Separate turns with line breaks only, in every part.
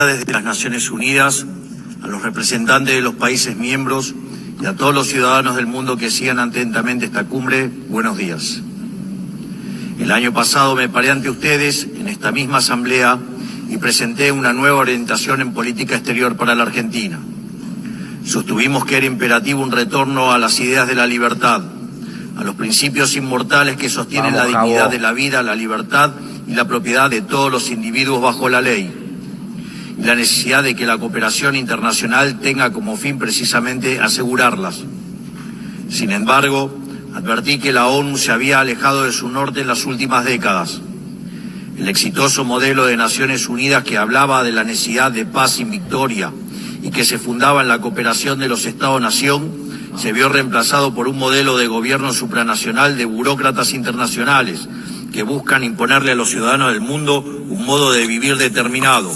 Desde las Naciones Unidas, a los representantes de los países miembros y a todos los ciudadanos del mundo que sigan atentamente esta cumbre, buenos días. El año pasado me paré ante ustedes en esta misma asamblea y presenté una nueva orientación en política exterior para la Argentina. Sostuvimos que era imperativo un retorno a las ideas de la libertad, a los principios inmortales que sostienen la dignidad de la vida, la libertad y la propiedad de todos los individuos bajo la ley. Y la necesidad de que la cooperación internacional tenga como fin precisamente asegurarlas. Sin embargo, advertí que la ONU se había alejado de su norte en las últimas décadas. El exitoso modelo de Naciones Unidas que hablaba de la necesidad de paz sin victoria y que se fundaba en la cooperación de los Estados-nación, se vio reemplazado por un modelo de gobierno supranacional de burócratas internacionales que buscan imponerle a los ciudadanos del mundo un modo de vivir determinado.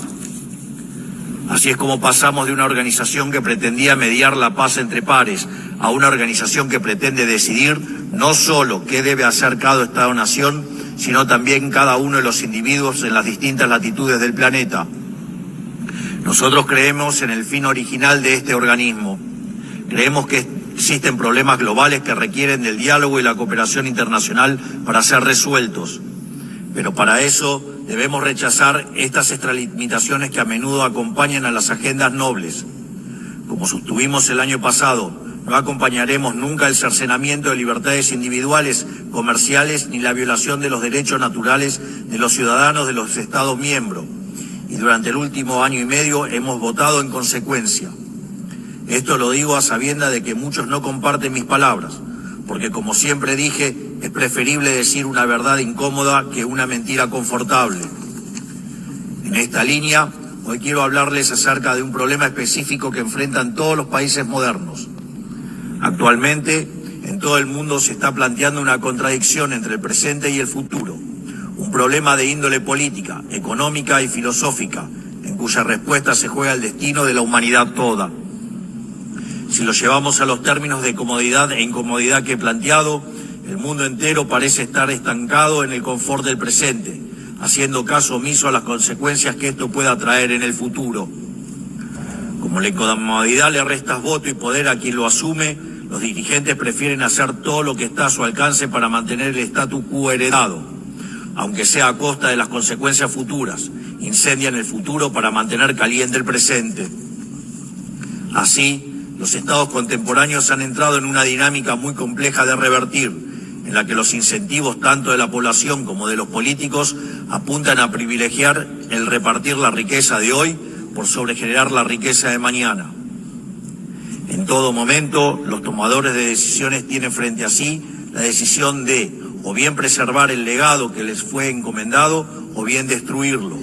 Así es como pasamos de una organización que pretendía mediar la paz entre pares a una organización que pretende decidir no solo qué debe hacer cada Estado-nación, sino también cada uno de los individuos en las distintas latitudes del planeta. Nosotros creemos en el fin original de este organismo. Creemos que existen problemas globales que requieren del diálogo y la cooperación internacional para ser resueltos. Pero para eso debemos rechazar estas extralimitaciones que a menudo acompañan a las agendas nobles. Como sostuvimos el año pasado, no acompañaremos nunca el cercenamiento de libertades individuales, comerciales, ni la violación de los derechos naturales de los ciudadanos de los Estados miembros. Y durante el último año y medio hemos votado en consecuencia. Esto lo digo a sabiendas de que muchos no comparten mis palabras, porque como siempre dije, es preferible decir una verdad incómoda que una mentira confortable. En esta línea, hoy quiero hablarles acerca de un problema específico que enfrentan todos los países modernos. Actualmente, en todo el mundo se está planteando una contradicción entre el presente y el futuro, un problema de índole política, económica y filosófica, en cuya respuesta se juega el destino de la humanidad toda. Si lo llevamos a los términos de comodidad e incomodidad que he planteado, el mundo entero parece estar estancado en el confort del presente, haciendo caso omiso a las consecuencias que esto pueda traer en el futuro. Como la incomodidad le resta voto y poder a quien lo asume, los dirigentes prefieren hacer todo lo que está a su alcance para mantener el statu quo heredado, aunque sea a costa de las consecuencias futuras. Incendian el futuro para mantener caliente el presente. Así, los estados contemporáneos han entrado en una dinámica muy compleja de revertir, en la que los incentivos tanto de la población como de los políticos apuntan a privilegiar el repartir la riqueza de hoy por sobre generar la riqueza de mañana. En todo momento, los tomadores de decisiones tienen frente a sí la decisión de o bien preservar el legado que les fue encomendado o bien destruirlo.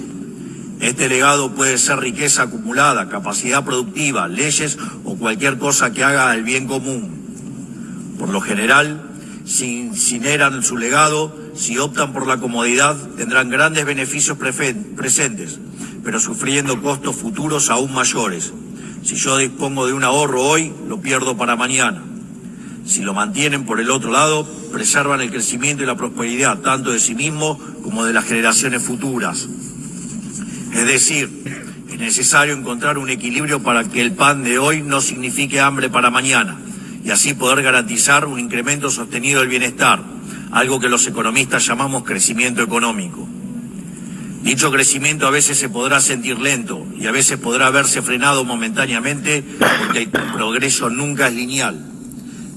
Este legado puede ser riqueza acumulada, capacidad productiva, leyes o cualquier cosa que haga el bien común. Por lo general, si incineran su legado, si optan por la comodidad, tendrán grandes beneficios presentes, pero sufriendo costos futuros aún mayores. Si yo dispongo de un ahorro hoy, lo pierdo para mañana. Si lo mantienen por el otro lado, preservan el crecimiento y la prosperidad, tanto de sí mismos como de las generaciones futuras. Es decir, es necesario encontrar un equilibrio para que el pan de hoy no signifique hambre para mañana y así poder garantizar un incremento sostenido del bienestar, algo que los economistas llamamos crecimiento económico. Dicho crecimiento a veces se podrá sentir lento y a veces podrá verse frenado momentáneamente porque el progreso nunca es lineal.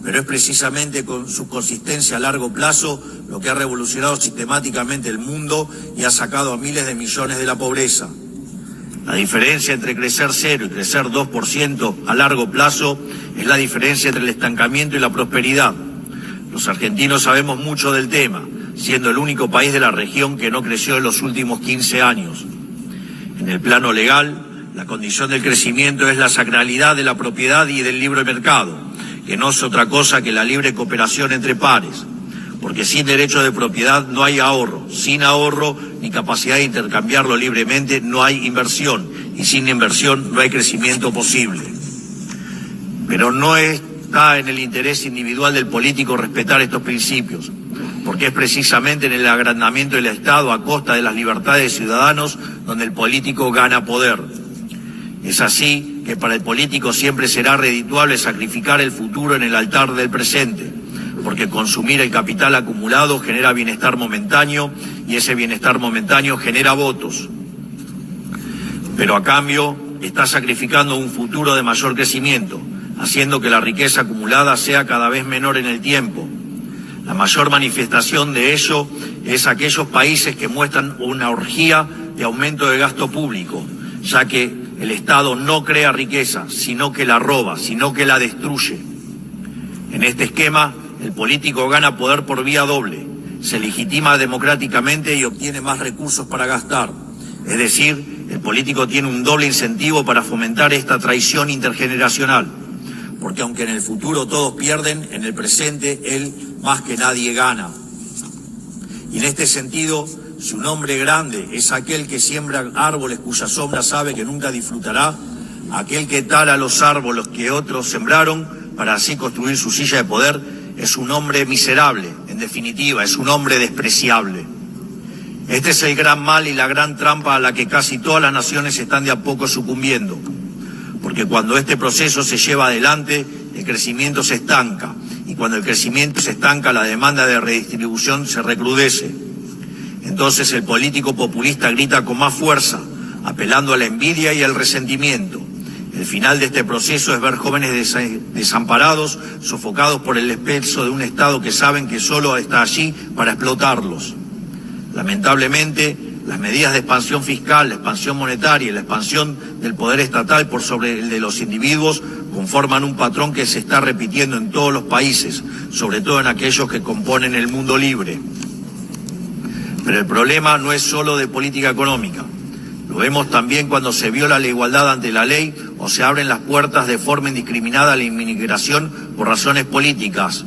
Pero es precisamente con su consistencia a largo plazo lo que ha revolucionado sistemáticamente el mundo y ha sacado a miles de millones de la pobreza. La diferencia entre crecer 0 y crecer 2% a largo plazo es la diferencia entre el estancamiento y la prosperidad. Los argentinos sabemos mucho del tema, siendo el único país de la región que no creció en los últimos 15 años. En el plano legal, la condición del crecimiento es la sacralidad de la propiedad y del libre mercado, que no es otra cosa que la libre cooperación entre pares, porque sin derecho de propiedad no hay ahorro, sin ahorro ni capacidad de intercambiarlo libremente no hay inversión, y sin inversión no hay crecimiento posible. Pero no está en el interés individual del político respetar estos principios, porque es precisamente en el agrandamiento del Estado a costa de las libertades de ciudadanos donde el político gana poder. Es así que para el político siempre será redituable sacrificar el futuro en el altar del presente, porque consumir el capital acumulado genera bienestar momentáneo y ese bienestar momentáneo genera votos. Pero a cambio está sacrificando un futuro de mayor crecimiento, haciendo que la riqueza acumulada sea cada vez menor en el tiempo. La mayor manifestación de ello es aquellos países que muestran una orgía de aumento de gasto público, ya que el Estado no crea riqueza, sino que la roba, sino que la destruye. En este esquema, el político gana poder por vía doble, se legitima democráticamente y obtiene más recursos para gastar. Es decir, el político tiene un doble incentivo para fomentar esta traición intergeneracional, porque aunque en el futuro todos pierden, en el presente él más que nadie gana. Y en este sentido, si un hombre grande es aquel que siembra árboles cuya sombra sabe que nunca disfrutará, aquel que tala los árboles que otros sembraron para así construir su silla de poder, es un hombre miserable, en definitiva, es un hombre despreciable. Este es el gran mal y la gran trampa a la que casi todas las naciones están de a poco sucumbiendo, porque cuando este proceso se lleva adelante, el crecimiento se estanca, y cuando el crecimiento se estanca, la demanda de redistribución se recrudece. Entonces el político populista grita con más fuerza, apelando a la envidia y al resentimiento. El final de este proceso es ver jóvenes desamparados, sofocados por el peso de un Estado que saben que solo está allí para explotarlos. Lamentablemente, las medidas de expansión fiscal, la expansión monetaria y la expansión del poder estatal por sobre el de los individuos conforman un patrón que se está repitiendo en todos los países, sobre todo en aquellos que componen el mundo libre. Pero el problema no es solo de política económica. Lo vemos también cuando se viola la igualdad ante la ley o se abren las puertas de forma indiscriminada a la inmigración por razones políticas.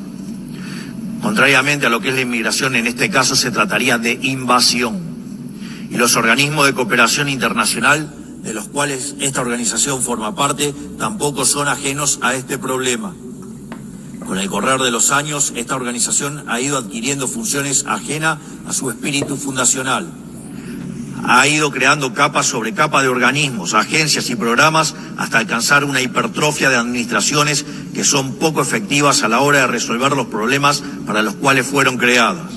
Contrariamente a lo que es la inmigración, en este caso se trataría de invasión. Y los organismos de cooperación internacional, de los cuales esta organización forma parte, tampoco son ajenos a este problema. Con el correr de los años, esta organización ha ido adquiriendo funciones ajenas a su espíritu fundacional. Ha ido creando capa sobre capa de organismos, agencias y programas hasta alcanzar una hipertrofia de administraciones que son poco efectivas a la hora de resolver los problemas para los cuales fueron creadas.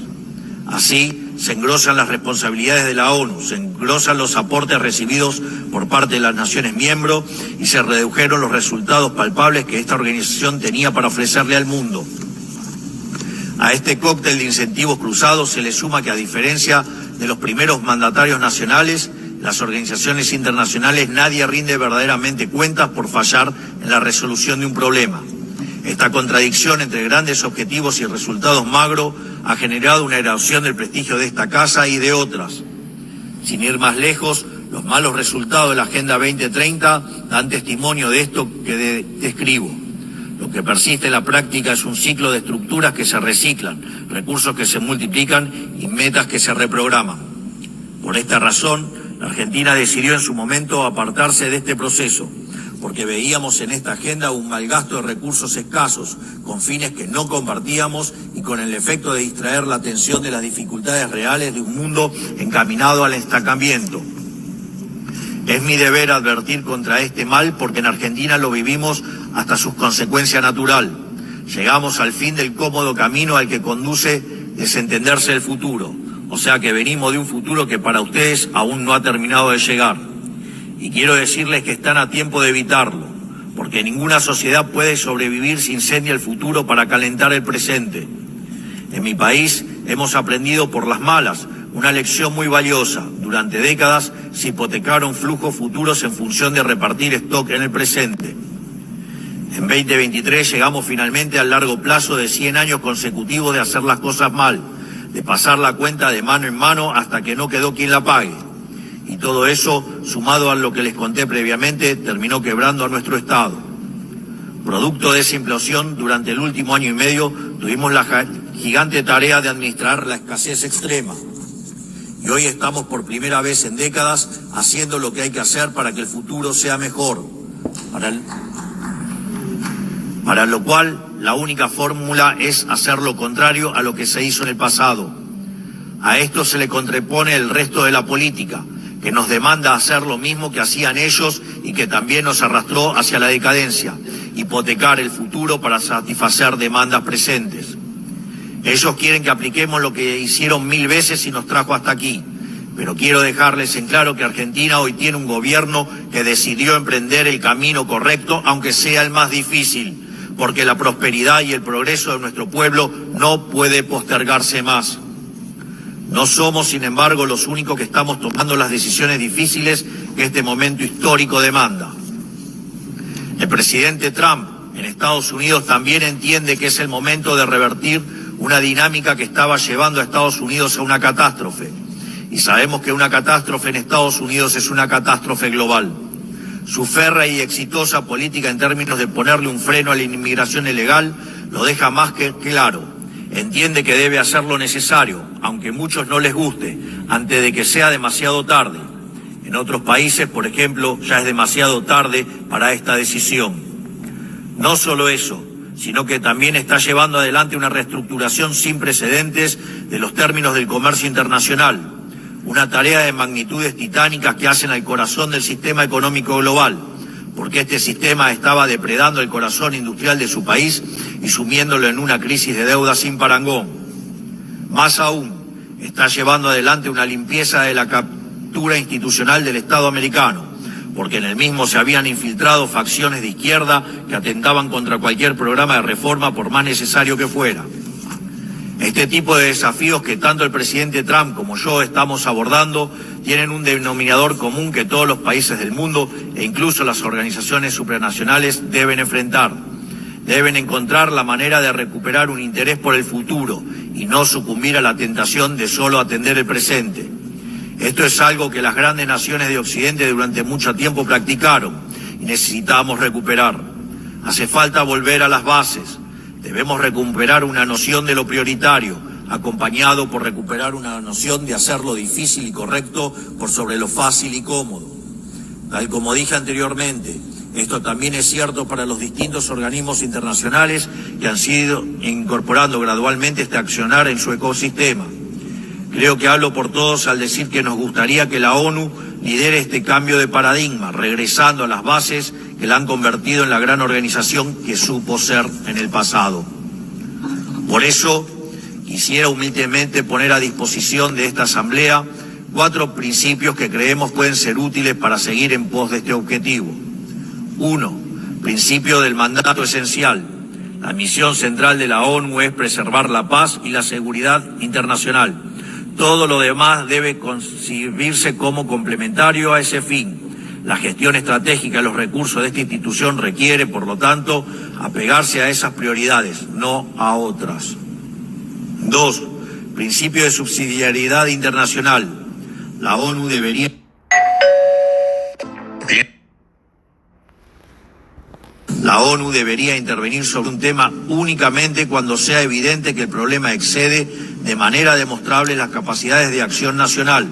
Así, se engrosan las responsabilidades de la ONU, se engrosan los aportes recibidos por parte de las naciones miembros y se redujeron los resultados palpables que esta organización tenía para ofrecerle al mundo. A este cóctel de incentivos cruzados se le suma que, a diferencia de los primeros mandatarios nacionales, las organizaciones internacionales nadie rinde verdaderamente cuentas por fallar en la resolución de un problema. Esta contradicción entre grandes objetivos y resultados magros ha generado una erosión del prestigio de esta casa y de otras. Sin ir más lejos, los malos resultados de la Agenda 2030 dan testimonio de esto que describo. Lo que persiste en la práctica es un ciclo de estructuras que se reciclan, recursos que se multiplican y metas que se reprograman. Por esta razón, la Argentina decidió en su momento apartarse de este proceso, porque veíamos en esta agenda un malgasto de recursos escasos, con fines que no compartíamos y con el efecto de distraer la atención de las dificultades reales de un mundo encaminado al estancamiento. Es mi deber advertir contra este mal porque en Argentina lo vivimos hasta su consecuencia natural. Llegamos al fin del cómodo camino al que conduce desentenderse del futuro, o sea que venimos de un futuro que para ustedes aún no ha terminado de llegar. Y quiero decirles que están a tiempo de evitarlo, porque ninguna sociedad puede sobrevivir si incendia el futuro para calentar el presente. En mi país hemos aprendido por las malas una lección muy valiosa. Durante décadas se hipotecaron flujos futuros en función de repartir stock en el presente. En 2023 llegamos finalmente al largo plazo de 100 años consecutivos de hacer las cosas mal, de pasar la cuenta de mano en mano hasta que no quedó quien la pague. Y todo eso, sumado a lo que les conté previamente, terminó quebrando a nuestro Estado. Producto de esa implosión, durante el último año y medio, tuvimos la gigante tarea de administrar la escasez extrema. Y hoy estamos por primera vez en décadas haciendo lo que hay que hacer para que el futuro sea mejor. Para lo cual, la única fórmula es hacer lo contrario a lo que se hizo en el pasado. A esto se le contrapone el resto de la política, que nos demanda hacer lo mismo que hacían ellos y que también nos arrastró hacia la decadencia, hipotecar el futuro para satisfacer demandas presentes. Ellos quieren que apliquemos lo que hicieron 1000 veces y nos trajo hasta aquí. Pero quiero dejarles en claro que Argentina hoy tiene un gobierno que decidió emprender el camino correcto, aunque sea el más difícil, porque la prosperidad y el progreso de nuestro pueblo no puede postergarse más. No somos, sin embargo, los únicos que estamos tomando las decisiones difíciles que este momento histórico demanda. El presidente Trump en Estados Unidos también entiende que es el momento de revertir una dinámica que estaba llevando a Estados Unidos a una catástrofe. Y sabemos que una catástrofe en Estados Unidos es una catástrofe global. Su férrea y exitosa política en términos de ponerle un freno a la inmigración ilegal lo deja más que claro. Entiende que debe hacer lo necesario, aunque a muchos no les guste, antes de que sea demasiado tarde. En otros países, por ejemplo, ya es demasiado tarde para esta decisión. No solo eso, sino que también está llevando adelante una reestructuración sin precedentes de los términos del comercio internacional, una tarea de magnitudes titánicas que hacen al corazón del sistema económico global, porque este sistema estaba depredando el corazón industrial de su país y sumiéndolo en una crisis de deuda sin parangón. Más aún, está llevando adelante una limpieza de la captura institucional del Estado americano, porque en el mismo se habían infiltrado facciones de izquierda que atentaban contra cualquier programa de reforma por más necesario que fuera. Este tipo de desafíos que tanto el presidente Trump como yo estamos abordando tienen un denominador común que todos los países del mundo e incluso las organizaciones supranacionales deben enfrentar. Deben encontrar la manera de recuperar un interés por el futuro y no sucumbir a la tentación de solo atender el presente. Esto es algo que las grandes naciones de Occidente durante mucho tiempo practicaron y necesitamos recuperar. Hace falta volver a las bases. Debemos recuperar una noción de lo prioritario, acompañado por recuperar una noción de hacer lo difícil y correcto por sobre lo fácil y cómodo. Tal como dije anteriormente, esto también es cierto para los distintos organismos internacionales que han sido incorporando gradualmente este accionar en su ecosistema. Creo que hablo por todos al decir que nos gustaría que la ONU lidere este cambio de paradigma, regresando a las bases que la han convertido en la gran organización que supo ser en el pasado. Por eso, quisiera humildemente poner a disposición de esta Asamblea 4 principios que creemos pueden ser útiles para seguir en pos de este objetivo. 1. Principio del mandato esencial. La misión central de la ONU es preservar la paz y la seguridad internacional. Todo lo demás debe concebirse como complementario a ese fin. La gestión estratégica de los recursos de esta institución requiere, por lo tanto, apegarse a esas prioridades, no a otras. 2. Principio de subsidiariedad internacional. La ONU debería intervenir sobre un tema únicamente cuando sea evidente que el problema excede de manera demostrable las capacidades de acción nacional.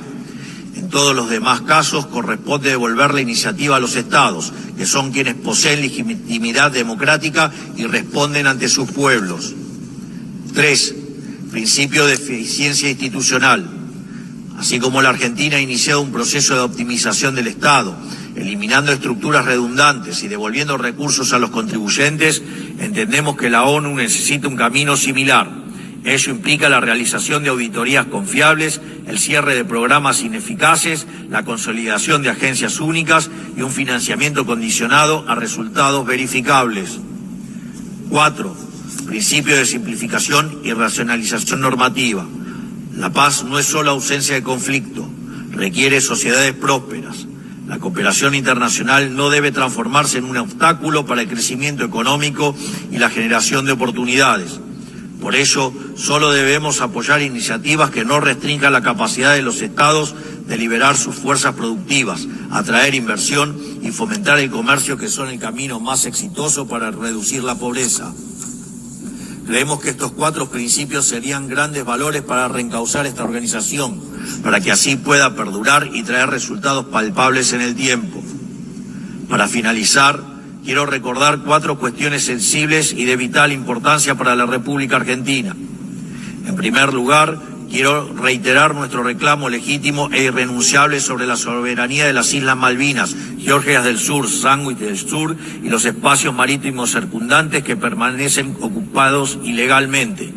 En todos los demás casos corresponde devolver la iniciativa a los estados, que son quienes poseen legitimidad democrática y responden ante sus pueblos. 3. Principio de eficiencia institucional. Así como la Argentina ha iniciado un proceso de optimización del Estado, eliminando estructuras redundantes y devolviendo recursos a los contribuyentes, entendemos que la ONU necesita un camino similar. Ello implica la realización de auditorías confiables, el cierre de programas ineficaces, la consolidación de agencias únicas y un financiamiento condicionado a resultados verificables. 4. Principio de simplificación y racionalización normativa. La paz no es solo ausencia de conflicto, requiere sociedades prósperas. La cooperación internacional no debe transformarse en un obstáculo para el crecimiento económico y la generación de oportunidades. Por ello, solo debemos apoyar iniciativas que no restrinjan la capacidad de los estados de liberar sus fuerzas productivas, atraer inversión y fomentar el comercio, que son el camino más exitoso para reducir la pobreza. Creemos que estos 4 principios serían grandes valores para reencauzar esta organización, para que así pueda perdurar y traer resultados palpables en el tiempo. Para finalizar, quiero recordar 4 cuestiones sensibles y de vital importancia para la República Argentina. En primer lugar, quiero reiterar nuestro reclamo legítimo e irrenunciable sobre la soberanía de las Islas Malvinas, Georgias del Sur, Sandwich del Sur y los espacios marítimos circundantes que permanecen ocupados ilegalmente.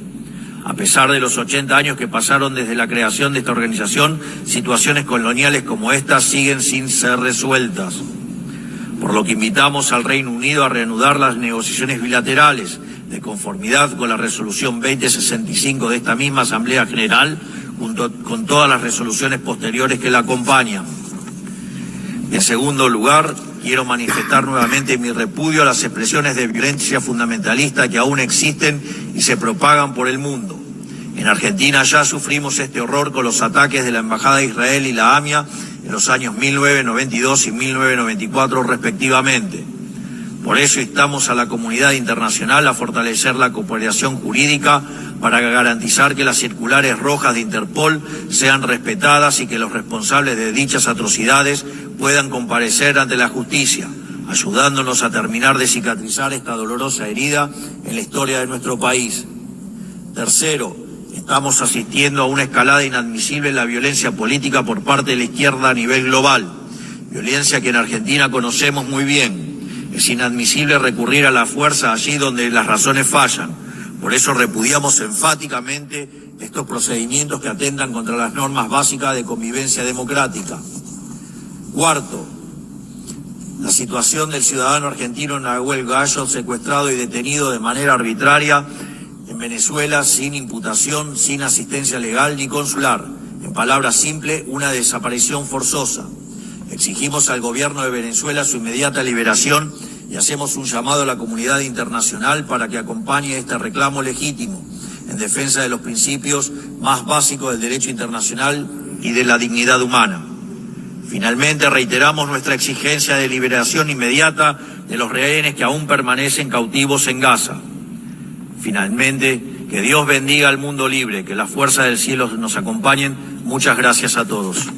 A pesar de los 80 años que pasaron desde la creación de esta organización, situaciones coloniales como esta siguen sin ser resueltas. Por lo que invitamos al Reino Unido a reanudar las negociaciones bilaterales, de conformidad con la resolución 2065 de esta misma Asamblea General, junto con todas las resoluciones posteriores que la acompañan. En segundo lugar, quiero manifestar nuevamente mi repudio a las expresiones de violencia fundamentalista que aún existen y se propagan por el mundo. En Argentina ya sufrimos este horror con los ataques de la Embajada de Israel y la AMIA en los años 1992 y 1994 respectivamente. Por eso instamos a la comunidad internacional a fortalecer la cooperación jurídica para garantizar que las circulares rojas de Interpol sean respetadas y que los responsables de dichas atrocidades puedan comparecer ante la justicia, ayudándonos a terminar de cicatrizar esta dolorosa herida en la historia de nuestro país. Tercero, estamos asistiendo a una escalada inadmisible en la violencia política por parte de la izquierda a nivel global, violencia que en Argentina conocemos muy bien. Es inadmisible recurrir a la fuerza allí donde las razones fallan. Por eso repudiamos enfáticamente estos procedimientos que atentan contra las normas básicas de convivencia democrática. Cuarto, la situación del ciudadano argentino Nahuel Gallo, secuestrado y detenido de manera arbitraria en Venezuela sin imputación, sin asistencia legal ni consular. En palabras simples, una desaparición forzosa. Exigimos al gobierno de Venezuela su inmediata liberación y hacemos un llamado a la comunidad internacional para que acompañe este reclamo legítimo en defensa de los principios más básicos del derecho internacional y de la dignidad humana. Finalmente, reiteramos nuestra exigencia de liberación inmediata de los rehenes que aún permanecen cautivos en Gaza. Finalmente, que Dios bendiga al mundo libre, que las fuerzas del cielo nos acompañen. Muchas gracias a todos.